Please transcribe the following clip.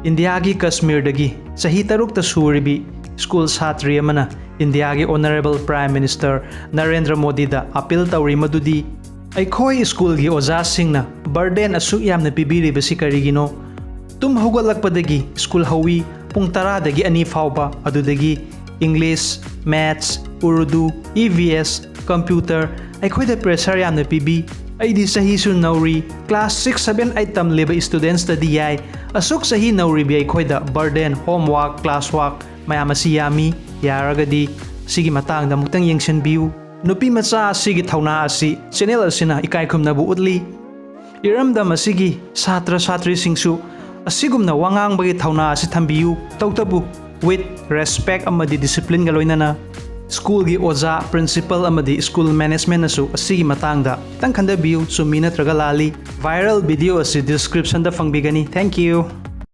India की कश्मीर दगी चाही तरुक सूरीबी school छात्री अमना India की honourable prime minister Narendra Modi दा अपील तौरी मदुदी अखोई स्कूल की ओजा सिंगना बर्डन असुक यामना पिबिरिबसी करिगिनो तुम हौगलकपदगी स्कूल हौवी पुंग 10 दगी 2 फाउबा अदुदगी English maths Urdu EVS computer अखोइदा प्रेशर यामना पिबी अइदी सहीसु नौरी क्लास 6 7 8 तमलेबा स्टूडेंट्स तदी याय असुक सही नौरीबी अखोइदा बर्डन होमवर्क क्लास वर्क मयाम असी यामी यारगदी सिगी मतांगदा मुक्तंग यंगसनबियु नुपी मचा असिगी थौना असी चैनल असिना इकाइखुमनाबु उतली इरमदम असिगी छात्र छात्री सिंगसु असिगुमना वांगांगबगी थौना असी थंबियु तौतबु विथ रेस्पेक्ट अमदी डिसिप्लिन गा लोइनाना स्कूल की ओजा प्रिंसिपल अमदी स्कूल मैनेजमेंट असु असिगी मतांगदा तंग खंदबियु सुमी नत्रगा लाली वायरल वीडियो असी डिस्क्रिप्शन दा फंगबिगनी थैंक यू।